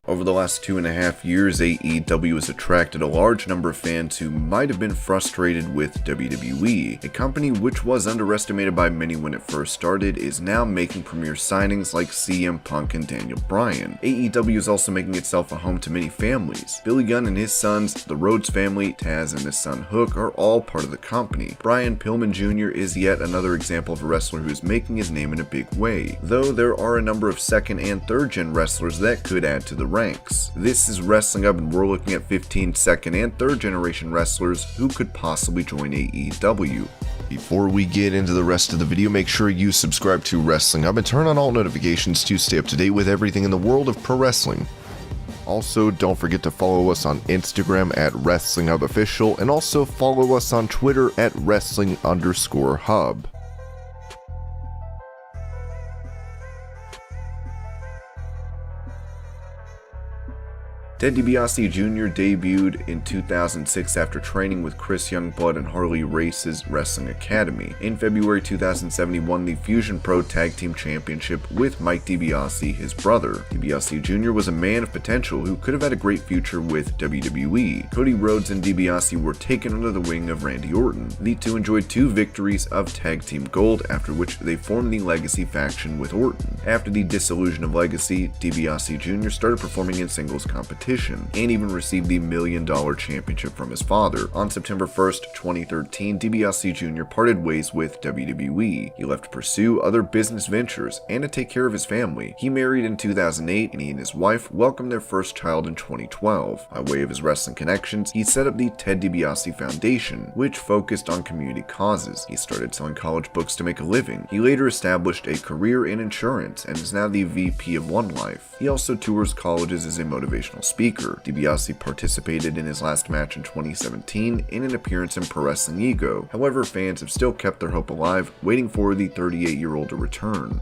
Over the last 2.5 years, AEW has attracted a large number of fans who might have been frustrated with WWE. A company which was underestimated by many when it first started is now making premier signings like CM Punk and Daniel Bryan. AEW is also making itself a home to many families. Billy Gunn and his sons, the Rhodes Family, Taz and his son Hook are all part of the company. Bryan Pillman Jr. is yet another example of a wrestler who is making his name in a big way, though there are a number of second and third gen wrestlers that could add to the ranks. This is Wrestling Up, and we're looking at 15 second and third generation wrestlers who could possibly join AEW. Before we get into the rest of the video, make sure you subscribe to Wrestling Up and turn on all notifications to stay up to date with everything in the world of pro wrestling. Also, don't forget to follow us on Instagram at WrestlingHubOfficial and also follow us on Twitter at Wrestling_Hub. Ted DiBiase Jr. debuted in 2006 after training with Chris Youngblood and Harley Race's Wrestling Academy. In February 2007, he won the Fusion Pro Tag Team Championship with Mike DiBiase, his brother. DiBiase Jr. was a man of potential who could have had a great future with WWE. Cody Rhodes and DiBiase were taken under the wing of Randy Orton. The two enjoyed 2 victories of Tag Team Gold, after which they formed the Legacy faction with Orton. After the dissolution of Legacy, DiBiase Jr. started performing in singles competition and even received the $1 Million championship from his father. On September 1st, 2013, DiBiase Jr. parted ways with WWE. He left to pursue other business ventures and to take care of his family. He married in 2008, and he and his wife welcomed their first child in 2012. By way of his wrestling connections, he set up the Ted DiBiase Foundation, which focused on community causes. He started selling college books to make a living. He later established a career in insurance and is now the VP of One Life. He also tours colleges as a motivational speaker. DiBiase participated in his last match in 2017 in an appearance in Pro Wrestling Ego. However, fans have still kept their hope alive, waiting for the 38-year-old to return.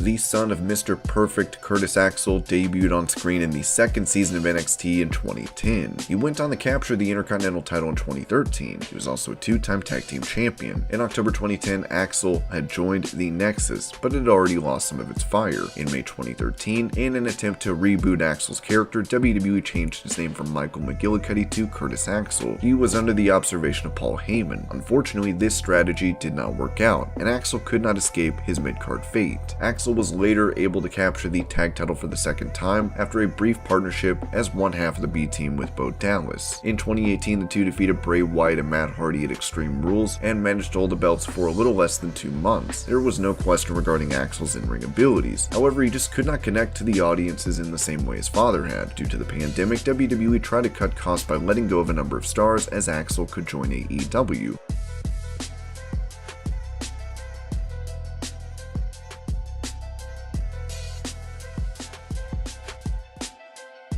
The son of Mr. Perfect, Curtis Axel, debuted on screen in the second season of NXT in 2010. He went on to capture the Intercontinental title in 2013. He was also a 2-time tag team champion. In October 2010, Axel had joined the Nexus, but had already lost some of its fire. In May 2013, in an attempt to reboot Axel's character, WWE changed his name from Michael McGillicuddy to Curtis Axel. He was under the observation of Paul Heyman. Unfortunately, this strategy did not work out, and Axel could not escape his mid-card fate. Axel was later able to capture the tag title for the second time after a brief partnership as one half of the B team with Bo Dallas. In 2018, the two defeated Bray, Wyatt, and Matt Hardy at Extreme Rules and managed to hold the belts for a little less than 2 months. There was no question regarding Axel's in-ring abilities. However, he just could not connect to the audiences in the same way his father had. Due to the pandemic, WWE tried to cut costs by letting go of a number of stars as Axel could join AEW.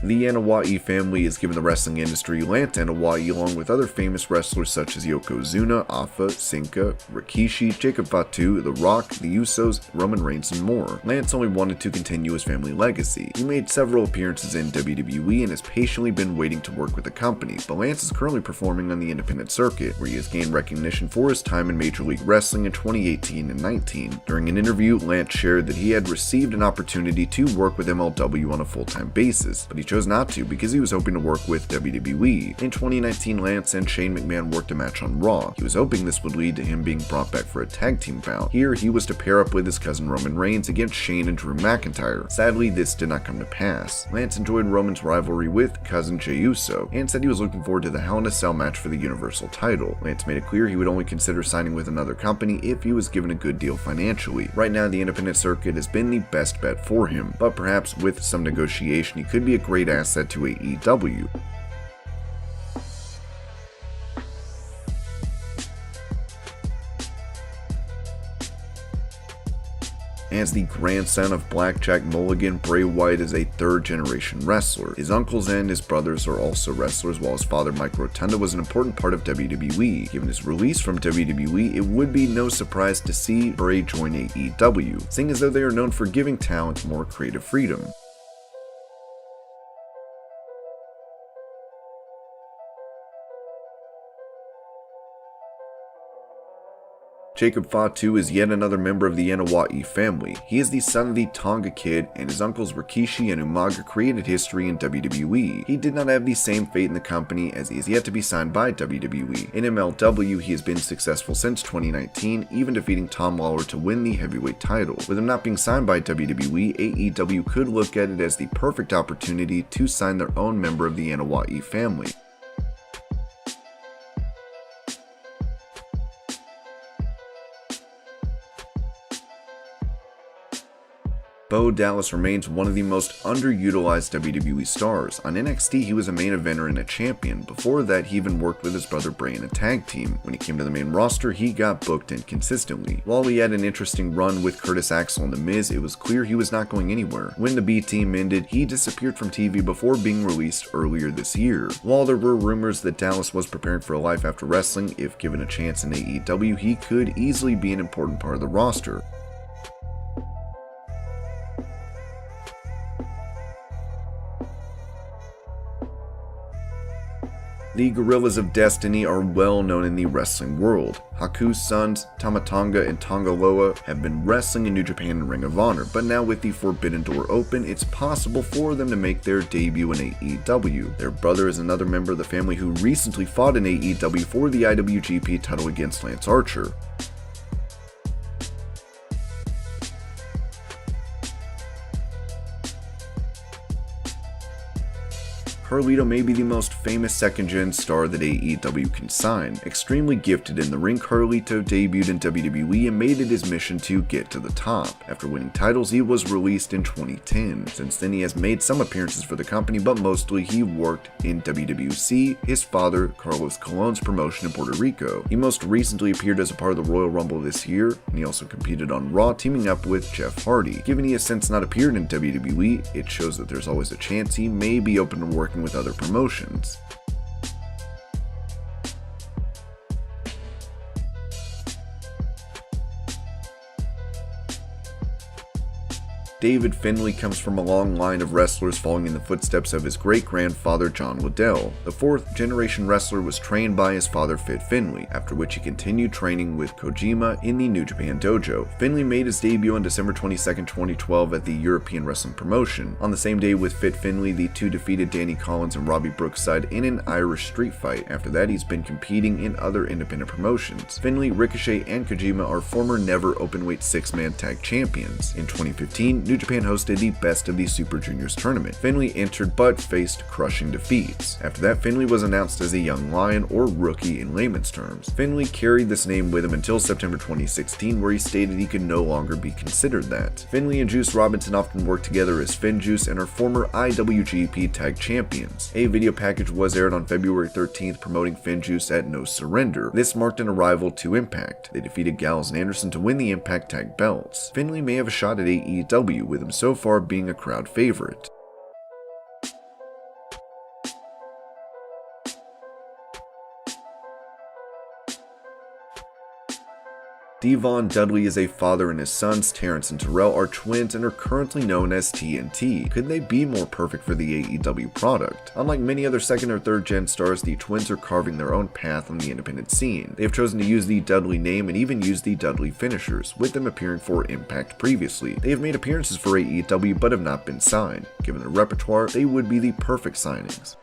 The Anoa'i family is given the wrestling industry Lance Anoa'i along with other famous wrestlers such as Yokozuna, Afa, Sinka, Rikishi, Jacob Fatu, The Rock, The Usos, Roman Reigns, and more. Lance only wanted to continue his family legacy. He made several appearances in WWE and has patiently been waiting to work with the company, but Lance is currently performing on the independent circuit, where he has gained recognition for his time in Major League Wrestling in 2018 and 19. During an interview, Lance shared that he had received an opportunity to work with MLW on a full-time basis, but he chose not to because he was hoping to work with WWE. In 2019, Lance and Shane McMahon worked a match on Raw. He was hoping this would lead to him being brought back for a tag team bout. Here, he was to pair up with his cousin Roman Reigns against Shane and Drew McIntyre. Sadly, this did not come to pass. Lance enjoyed Roman's rivalry with cousin Jey Uso and said he was looking forward to the Hell in a Cell match for the Universal title. Lance made it clear he would only consider signing with another company if he was given a good deal financially. Right now, the independent circuit has been the best bet for him, but perhaps with some negotiation, he could be a great asset to AEW. As the grandson of Blackjack Mulligan, Bray Wyatt is a third-generation wrestler. His uncles and his brothers are also wrestlers, while his father, Mike Rotunda, was an important part of WWE. Given his release from WWE, it would be no surprise to see Bray join AEW, seeing as though they are known for giving talent more creative freedom. Jacob Fatu is yet another member of the Wyatt family. He is the son of the Tonga Kid, and his uncles Rikishi and Umaga created history in WWE. He did not have the same fate in the company, as he is yet to be signed by WWE. In MLW, he has been successful since 2019, even defeating Tom Lawler to win the heavyweight title. With him not being signed by WWE, AEW could look at it as the perfect opportunity to sign their own member of the Wyatt family. Bo Dallas remains one of the most underutilized WWE stars. On NXT, he was a main eventer and a champion. Before that, he even worked with his brother Bray in a tag team. When he came to the main roster, he got booked inconsistently. While he had an interesting run with Curtis Axel and The Miz, it was clear he was not going anywhere. When the B team ended, he disappeared from TV before being released earlier this year. While there were rumors that Dallas was preparing for a life after wrestling, if given a chance in AEW, he could easily be an important part of the roster. The Gorillas of Destiny are well known in the wrestling world. Haku's sons, Tama Tonga and Tonga Loa, have been wrestling in New Japan and Ring of Honor, but now with the Forbidden Door open, it's possible for them to make their debut in AEW. Their brother is another member of the family who recently fought in AEW for the IWGP title against Lance Archer. Carlito may be the most famous second-gen star that AEW can sign. Extremely gifted in the ring, Carlito debuted in WWE and made it his mission to get to the top. After winning titles, he was released in 2010. Since then, he has made some appearances for the company, but mostly he worked in WWC, his father, Carlos Colon's promotion in Puerto Rico. He most recently appeared as a part of the Royal Rumble this year, and he also competed on Raw, teaming up with Jeff Hardy. Given he has since not appeared in WWE, it shows that there's always a chance he may be open to working with other promotions. David Finlay comes from a long line of wrestlers following in the footsteps of his great-grandfather John Liddell. The fourth-generation wrestler was trained by his father Fit Finlay, after which he continued training with Kojima in the New Japan Dojo. Finlay made his debut on December 22, 2012 at the European Wrestling Promotion. On the same day with Fit Finlay, the two defeated Danny Collins and Robbie Brookside in an Irish street fight. After that, he's been competing in other independent promotions. Finlay, Ricochet, and Kojima are former Never Openweight six-man tag champions. In 2015, New Japan hosted the Best of the Super Juniors tournament. Finlay entered but faced crushing defeats. After that, Finlay was announced as a young lion, or rookie in layman's terms. Finlay carried this name with him until September 2016, where he stated he could no longer be considered that. Finlay and Juice Robinson often work together as FinJuice and are former IWGP Tag Champions. A video package was aired on February 13th promoting FinJuice at No Surrender. This marked an arrival to Impact. They defeated Gallows and Anderson to win the Impact Tag belts. Finlay may have a shot at AEW, with him so far being a crowd favorite. Devon Dudley is a father, and his sons Terrence and Terrell are twins and are currently known as TNT. Could they be more perfect for the AEW product? Unlike many other second or third gen stars, the twins are carving their own path on the independent scene. They have chosen to use the Dudley name and even use the Dudley finishers, with them appearing for Impact previously. They have made appearances for AEW but have not been signed. Given their repertoire, they would be the perfect signings.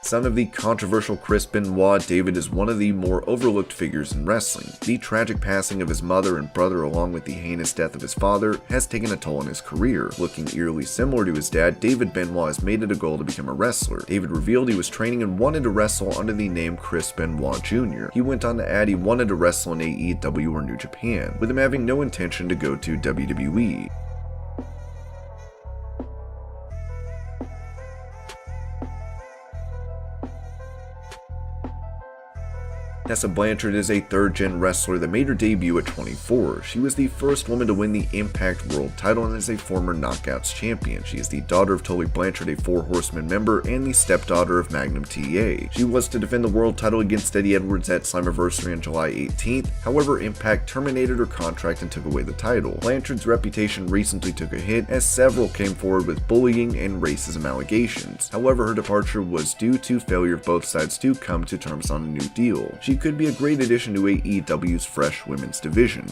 Son of the controversial Chris Benoit, David is one of the more overlooked figures in wrestling. The tragic passing of his mother and brother, along with the heinous death of his father, has taken a toll on his career. Looking eerily similar to his dad, David Benoit has made it a goal to become a wrestler. David revealed he was training and wanted to wrestle under the name Chris Benoit Jr. He went on to add he wanted to wrestle in AEW or New Japan, with him having no intention to go to WWE. Tessa Blanchard is a third-gen wrestler that made her debut at 24. She was the first woman to win the Impact World title and is a former Knockouts champion. She is the daughter of Tully Blanchard, a Four Horsemen member, and the stepdaughter of Magnum TA. She was to defend the world title against Eddie Edwards at Slammiversary on July 18th. However, Impact terminated her contract and took away the title. Blanchard's reputation recently took a hit as several came forward with bullying and racism allegations. However, her departure was due to failure of both sides to come to terms on a new deal. She could be a great addition to AEW's fresh women's division.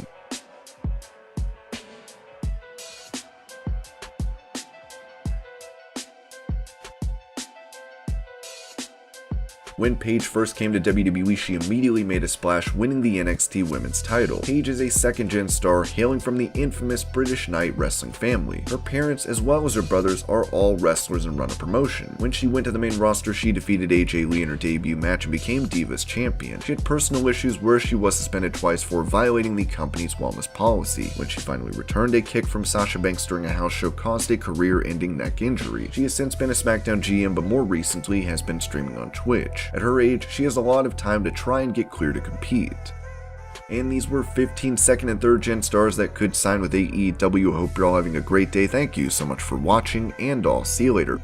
When Paige first came to WWE, she immediately made a splash, winning the NXT Women's title. Paige is a second-gen star hailing from the infamous British Knight wrestling family. Her parents, as well as her brothers, are all wrestlers and run a promotion. When she went to the main roster, she defeated AJ Lee in her debut match and became Divas Champion. She had personal issues where she was suspended twice for violating the company's wellness policy. When she finally returned, a kick from Sasha Banks during a house show caused a career-ending neck injury. She has since been a SmackDown GM, but more recently has been streaming on Twitch. At her age, she has a lot of time to try and get clear to compete. And these were 15 second and third gen stars that could sign with AEW. Hope you're all having a great day. Thank you so much for watching, and I'll see you later.